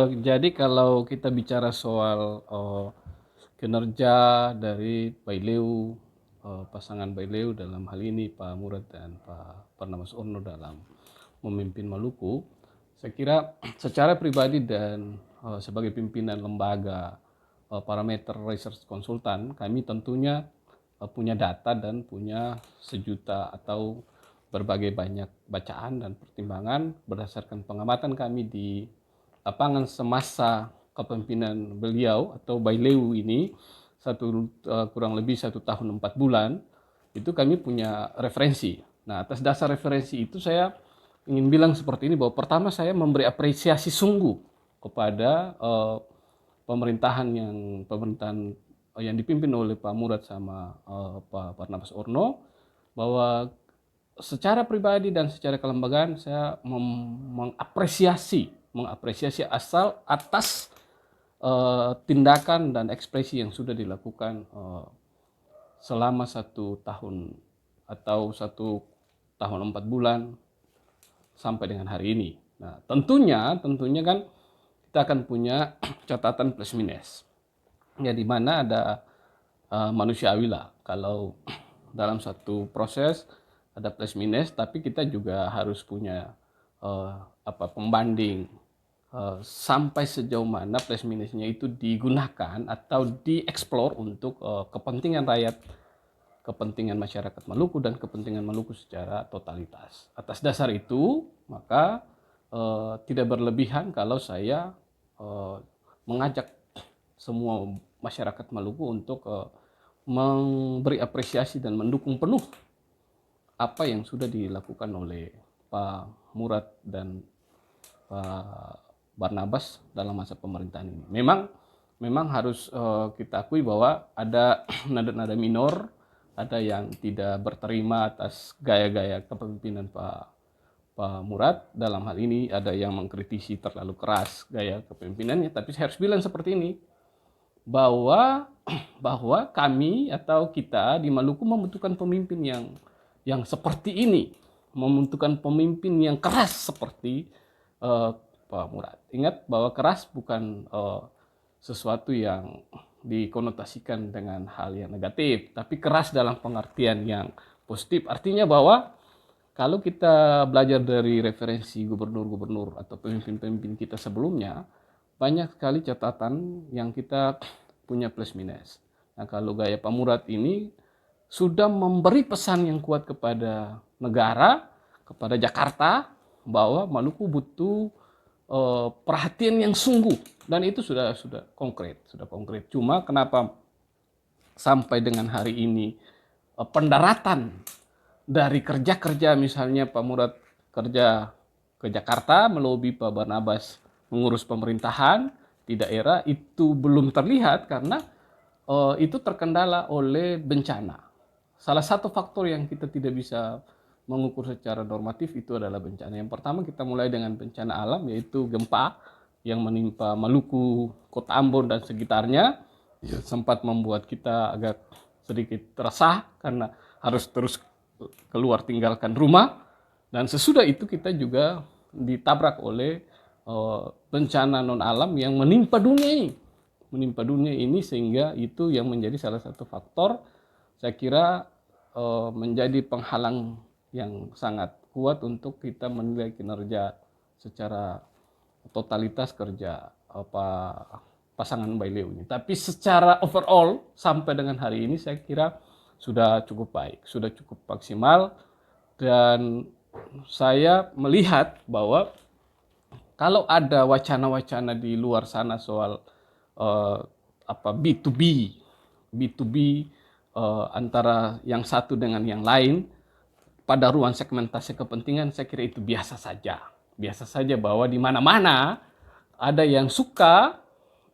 Jadi kalau kita bicara soal, kinerja dari Baileu, pasangan Baileu dalam hal ini Pak Murad dan Pak Barnabas Orno dalam memimpin Maluku, saya kira secara pribadi dan, sebagai pimpinan lembaga, Parameter Research Consultant, kami tentunya, punya data dan punya sejuta atau berbagai banyak bacaan dan pertimbangan berdasarkan pengamatan kami di lapangan semasa kepemimpinan beliau atau Baileu ini kurang lebih 1 tahun 4 bulan. Itu kami punya referensi. Nah, atas dasar referensi itu saya ingin bilang seperti ini, bahwa pertama saya memberi apresiasi sungguh kepada pemerintahan yang dipimpin oleh Pak Murad sama Pak Barnabas Orno, bahwa secara pribadi dan secara kelembagaan saya mengapresiasi asal atas tindakan dan ekspresi yang sudah dilakukan selama 1 tahun atau 1 tahun 4 bulan sampai dengan hari ini. Nah, tentunya kan kita akan punya catatan plus minus. Ya, di mana ada manusiawi lah. Kalau dalam satu proses ada plus minus, tapi kita juga harus punya pembanding sampai sejauh mana plus minusnya itu digunakan atau dieksplor untuk kepentingan rakyat, kepentingan masyarakat Maluku dan kepentingan Maluku secara totalitas. Atas dasar itu, maka tidak berlebihan kalau saya mengajak semua masyarakat Maluku untuk memberi apresiasi dan mendukung penuh apa yang sudah dilakukan oleh Pak Murad dan Pak Barnabas dalam masa pemerintahan ini. Memang harus kita akui bahwa ada nada-nada minor, ada yang tidak berterima atas gaya-gaya kepemimpinan Pak Murad. Dalam hal ini ada yang mengkritisi terlalu keras gaya kepemimpinannya, tapi saya harus bilang seperti ini, bahwa kami atau kita di Maluku membutuhkan pemimpin yang seperti ini, membutuhkan pemimpin yang keras seperti Pak Murad. Ingat bahwa keras bukan sesuatu yang dikonotasikan dengan hal yang negatif, tapi keras dalam pengertian yang positif. Artinya bahwa kalau kita belajar dari referensi gubernur-gubernur atau pemimpin-pemimpin kita sebelumnya, banyak sekali catatan yang kita punya plus minus. Nah, kalau gaya Pak Murad ini sudah memberi pesan yang kuat kepada negara, kepada Jakarta, bahwa Maluku butuh perhatian yang sungguh, dan itu sudah konkret. Cuma kenapa sampai dengan hari ini pendaratan dari kerja-kerja, misalnya Pak Murad kerja ke Jakarta melobi Pak Barnabas mengurus pemerintahan di daerah, itu belum terlihat karena itu terkendala oleh bencana. Salah satu faktor yang kita tidak bisa mengukur secara normatif itu adalah bencana. Yang pertama, kita mulai dengan bencana alam, yaitu gempa yang menimpa Maluku, Kota Ambon dan sekitarnya. Ya, sempat membuat kita agak sedikit resah karena harus terus keluar tinggalkan rumah. Dan sesudah itu kita juga ditabrak oleh bencana non alam yang menimpa dunia ini, sehingga itu yang menjadi salah satu faktor saya kira menjadi penghalang yang sangat kuat untuk kita menilai kinerja secara totalitas kerja pasangan Baileu ini. Tapi secara overall sampai dengan hari ini saya kira sudah cukup baik, sudah cukup maksimal, dan saya melihat bahwa kalau ada wacana-wacana di luar sana soal B2B antara yang satu dengan yang lain pada ruang segmentasi kepentingan, saya kira itu biasa saja. Biasa saja bahwa di mana-mana ada yang suka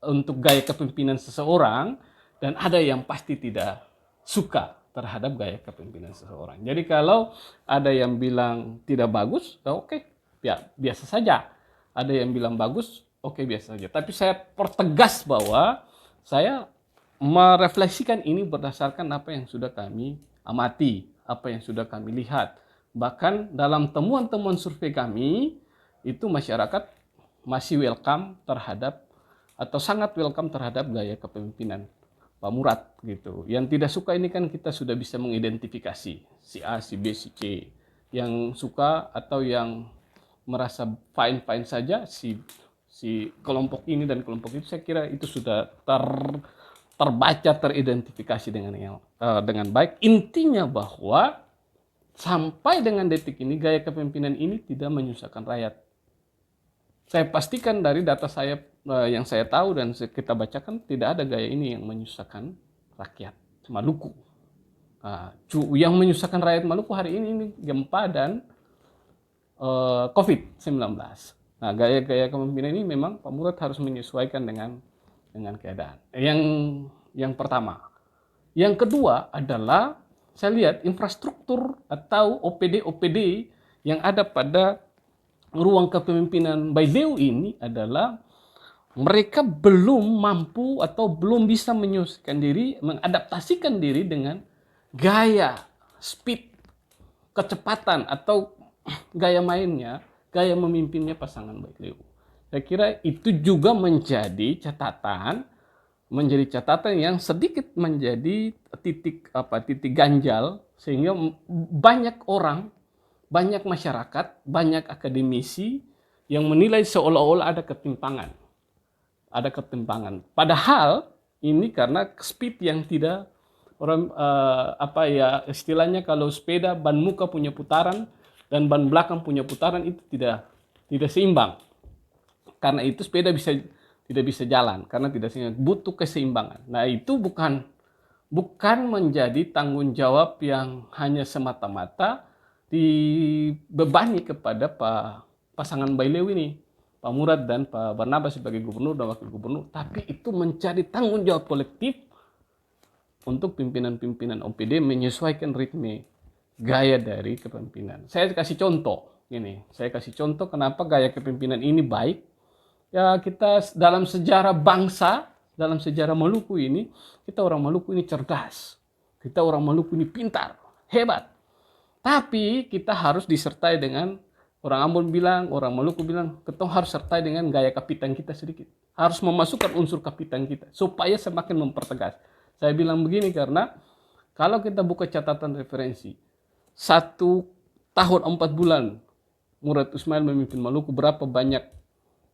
untuk gaya kepemimpinan seseorang dan ada yang pasti tidak suka terhadap gaya kepemimpinan seseorang. Jadi kalau ada yang bilang tidak bagus, oke, ya biasa saja. Ada yang bilang bagus, oke, biasa saja. Tapi saya pertegas bahwa saya merefleksikan ini berdasarkan apa yang sudah kami amati, apa yang sudah kami lihat. Bahkan dalam temuan-temuan survei kami, itu masyarakat masih welcome terhadap atau sangat welcome terhadap gaya kepemimpinan Pak Murad gitu. Yang tidak suka ini kan kita sudah bisa mengidentifikasi si A, si B, si C. Yang suka atau yang merasa fine-fine saja si kelompok ini dan kelompok itu, saya kira itu sudah terbaca, teridentifikasi dengan baik. Intinya bahwa sampai dengan detik ini gaya kepemimpinan ini tidak menyusahkan rakyat. Saya pastikan dari data saya yang saya tahu dan kita bacakan, tidak ada gaya ini yang menyusahkan rakyat Maluku. Yang menyusahkan rakyat Maluku hari ini gempa dan COVID-19. Nah, gaya-gaya kepemimpinan ini memang Pak Murad harus menyesuaikan dengan keadaan. Yang pertama. Yang kedua adalah saya lihat infrastruktur atau OPD yang ada pada ruang kepemimpinan Baileu ini adalah mereka belum mampu atau belum bisa menyesuaikan diri, mengadaptasikan diri dengan gaya, speed, kecepatan atau gaya mainnya, gaya memimpinnya pasangan Baileu. Saya kira itu juga menjadi catatan yang sedikit menjadi titik ganjal, sehingga banyak orang, banyak masyarakat, banyak akademisi yang menilai seolah-olah ada ketimpangan. Padahal ini karena speed yang tidak istilahnya kalau sepeda ban muka punya putaran dan ban belakang punya putaran itu tidak seimbang. Karena itu sepeda tidak bisa jalan karena tidak seimbang, butuh keseimbangan. Nah, itu bukan menjadi tanggung jawab yang hanya semata-mata dibebani kepada pasangan Baileu ini, Pak Murad dan Pak Barnabas sebagai gubernur dan wakil gubernur, tapi itu menjadi tanggung jawab kolektif untuk pimpinan-pimpinan OPD menyesuaikan ritme gaya dari kepemimpinan. Saya kasih contoh kenapa gaya kepemimpinan ini baik. Ya, kita dalam sejarah bangsa, dalam sejarah Maluku ini, kita orang Maluku ini cerdas. Kita orang Maluku ini pintar, hebat. Tapi kita harus disertai dengan, orang Ambon bilang, orang Maluku bilang, kita harus sertai dengan gaya kapitan kita sedikit. Harus memasukkan unsur kapitan kita supaya semakin mempertegas. Saya bilang begini karena kalau kita buka catatan referensi, 1 tahun 4 bulan Murad Ismail memimpin Maluku, berapa banyak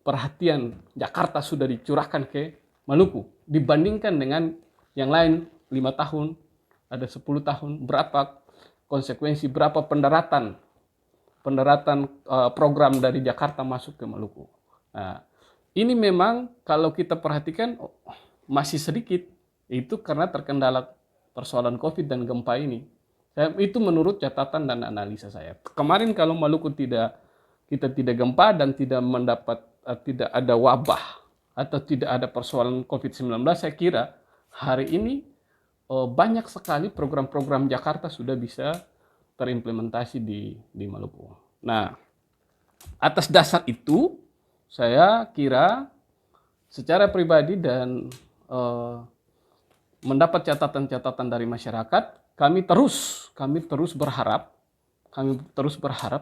perhatian Jakarta sudah dicurahkan ke Maluku dibandingkan dengan yang lain 5 tahun, ada 10 tahun, berapa konsekuensi, berapa pendaratan program dari Jakarta masuk ke Maluku. Nah, ini memang kalau kita perhatikan masih sedikit, itu karena terkendala persoalan COVID dan gempa ini. Itu menurut catatan dan analisa saya. Kemarin kalau Maluku kita tidak gempa dan tidak ada wabah atau tidak ada persoalan COVID-19, saya kira hari ini banyak sekali program-program Jakarta sudah bisa terimplementasi di Maluku. Nah, atas dasar itu saya kira secara pribadi dan mendapat catatan-catatan dari masyarakat, kami terus berharap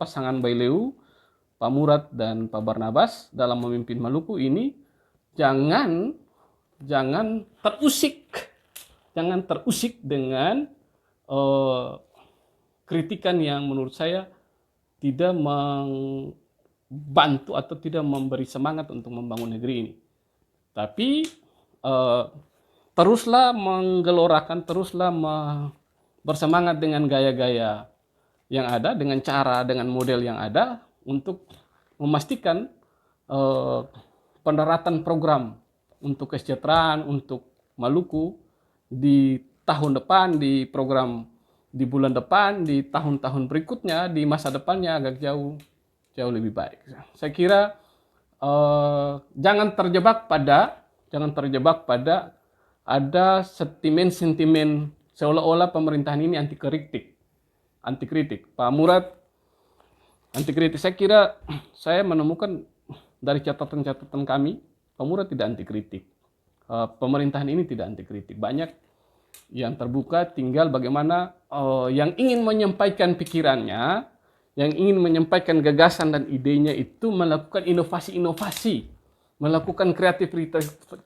pasangan Baileu, Pak Murad dan Pak Barnabas dalam memimpin Maluku ini jangan terusik dengan kritikan yang menurut saya tidak membantu atau tidak memberi semangat untuk membangun negeri ini. Tapi teruslah menggelorakan, teruslah bersemangat dengan gaya-gaya yang ada, dengan cara, dengan model yang ada, untuk memastikan pendaratan program untuk kesejahteraan untuk Maluku di tahun depan, di program di bulan depan, di tahun-tahun berikutnya, di masa depannya agak jauh lebih baik. Saya kira jangan terjebak pada ada sentimen seolah-olah pemerintahan ini anti kritik. Pak Murad anti kritik. Saya kira saya menemukan dari catatan-catatan kami, Pak Murad tidak anti kritik. Pemerintahan ini tidak anti kritik. Banyak yang terbuka, tinggal bagaimana yang ingin menyampaikan pikirannya, yang ingin menyampaikan gagasan dan idenya itu melakukan inovasi-inovasi, melakukan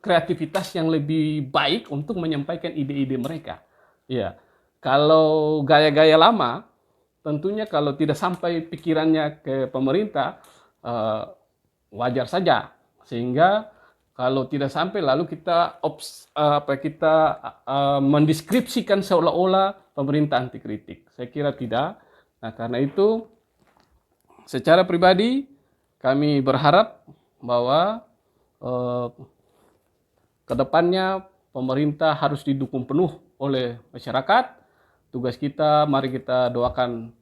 kreativitas yang lebih baik untuk menyampaikan ide-ide mereka. Ya, kalau gaya-gaya lama, tentunya kalau tidak sampai pikirannya ke pemerintah, wajar saja. Sehingga kalau tidak sampai lalu kita mendeskripsikan seolah-olah pemerintah anti kritik. Saya kira tidak. Nah, karena itu secara pribadi kami berharap bahwa kedepannya pemerintah harus didukung penuh oleh masyarakat. Tugas kita, mari kita doakan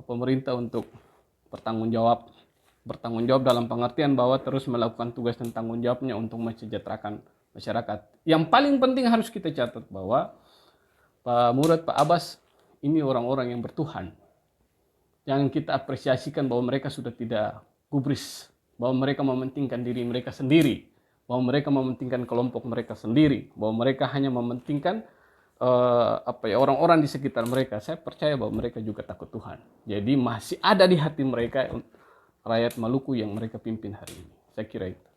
pemerintah untuk bertanggung jawab dalam pengertian bahwa terus melakukan tugas dan tanggung jawabnya untuk mensejahterakan masyarakat. Yang paling penting harus kita catat bahwa Pak Murad, Pak Abbas ini orang-orang yang bertuhan. Yang kita apresiasikan bahwa mereka sudah tidak gubris, bahwa mereka mementingkan diri mereka sendiri, bahwa mereka mementingkan kelompok mereka sendiri, bahwa mereka hanya mementingkan orang-orang di sekitar mereka. Saya percaya bahwa mereka juga takut Tuhan. Jadi masih ada di hati mereka rakyat Maluku yang mereka pimpin hari ini. Saya kira itu.